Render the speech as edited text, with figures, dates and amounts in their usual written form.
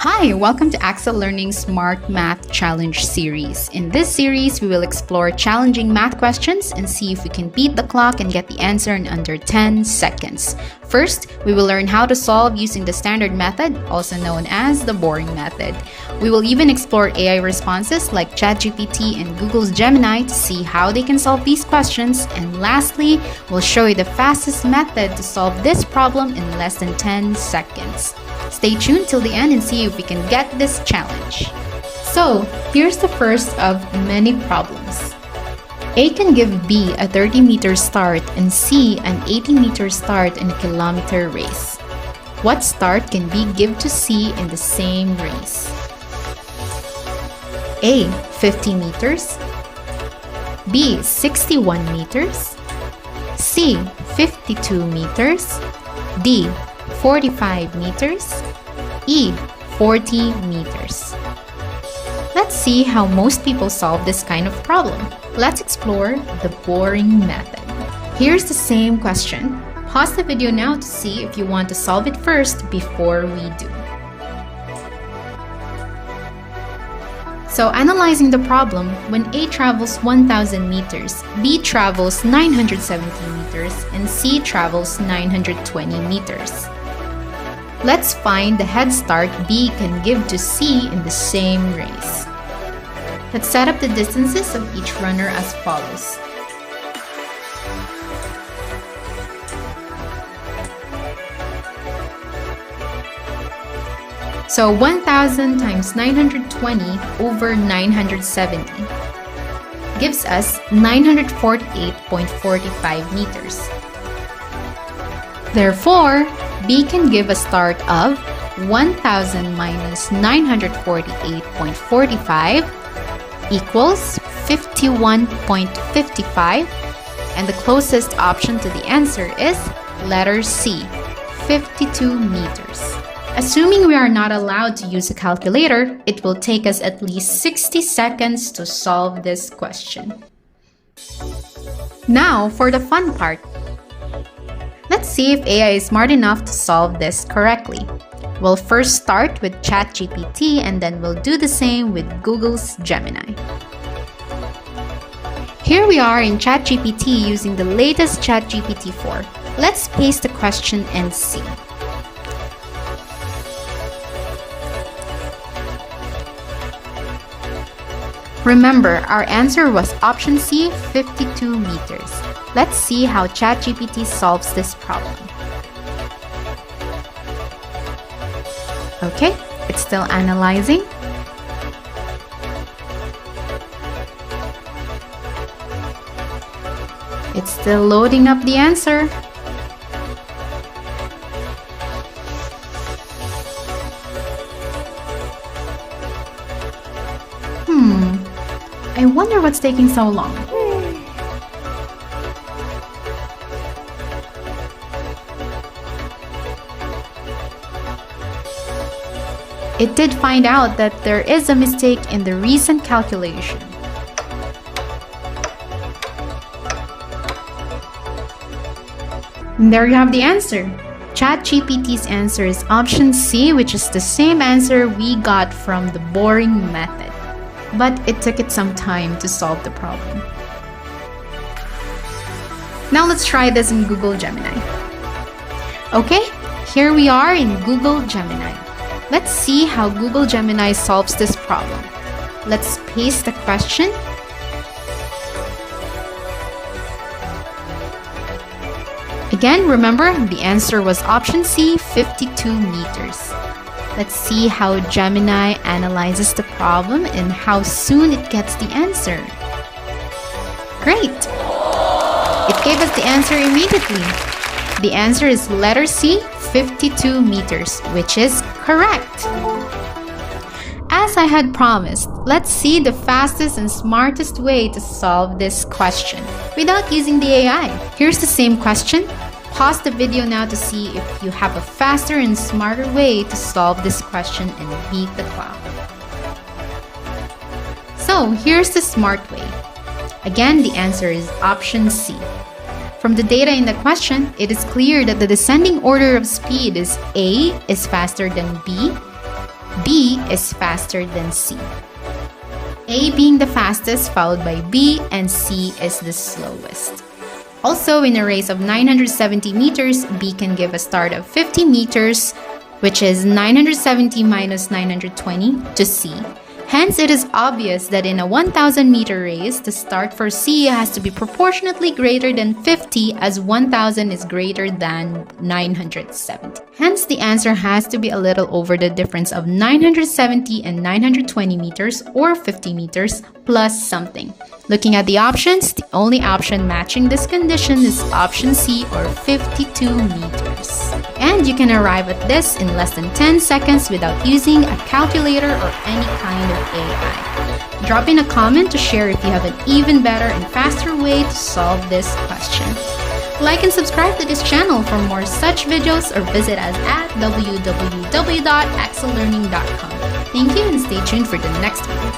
Hi, welcome to Axel Learning's Smart Math Challenge series. In this series, we will explore challenging math questions and see if we can beat the clock and get the answer in under 10 seconds. First, we will learn how to solve using the standard method, also known as the boring method. We will even explore AI responses like ChatGPT and Google's Gemini to see how they can solve these questions. And lastly, we'll show you the fastest method to solve this problem in less than 10 seconds. Stay tuned till the end and see if we can get this challenge. So, here's the first of many problems. A can give B a 30-meter start and C an 80-meter start in a kilometer race. What start can B give to C in the same race? A. 50 meters B. 61 meters C. 52 meters D. 45 meters E. 40 meters. Let's see how most people solve this kind of problem. Let's explore the boring method. Here's the same question. Pause the video now to see if you want to solve it first before we do. So, analyzing the problem, when A travels 1,000 meters, B travels 970 meters, and C travels 920 meters. Let's find the head start B can give to C in the same race. Let's set up the distances of each runner as follows. So 1,000 times 920 over 970 gives us 948.45 meters. Therefore, B can give a start of 1,000 minus 948.45 equals 51.55, and the closest option to the answer is letter C, 52 meters. Assuming we are not allowed to use a calculator, it will take us at least 60 seconds to solve this question. Now for the fun part. Let's see if AI is smart enough to solve this correctly. We'll first start with ChatGPT and then we'll do the same with Google's Gemini. Here we are in ChatGPT using the latest ChatGPT 4. Let's paste the question and see. Remember, our answer was option C, 52 meters. Let's see how ChatGPT solves this problem. Okay, it's still analyzing. It's still loading up the answer. I wonder what's taking so long. It did find out that there is a mistake in the recent calculation. And there you have the answer. ChatGPT's answer is option C, which is the same answer we got from the boring method. But it took it some time to solve the problem. Now let's try this in Google Gemini. Okay, here we are in Google Gemini. Let's see how Google Gemini solves this problem. Let's paste the question. Again, remember, the answer was option C, 52 meters. Let's see how Gemini analyzes the problem and how soon it gets the answer. Great! It gave us the answer immediately. The answer is letter C, 52 meters, which is correct. As I had promised, let's see the fastest and smartest way to solve this question without using the AI. Here's the same question. Pause the video now to see if you have a faster and smarter way to solve this question and beat the clock. So here's the smart way. Again, the answer is option C. From the data in the question, it is clear that the descending order of speed is A is faster than B, B is faster than C. A being the fastest, followed by B, and C is the slowest. Also, in a race of 970 meters, B can give a start of 50 meters, which is 970 minus 920 to C. Hence, it is obvious that in a 1,000-meter race, the start for C has to be proportionately greater than 50, as 1,000 is greater than 970. Hence, the answer has to be a little over the difference of 970 and 920 meters, or 50 meters, plus something. Looking at the options, the only option matching this condition is option C, or 52 meters. And you can arrive at this in less than 10 seconds without using a calculator or any kind of AI. Drop in a comment to share if you have an even better and faster way to solve this question. Like and subscribe to this channel for more such videos, or visit us at www.axellearning.com. Thank you and stay tuned for the next video.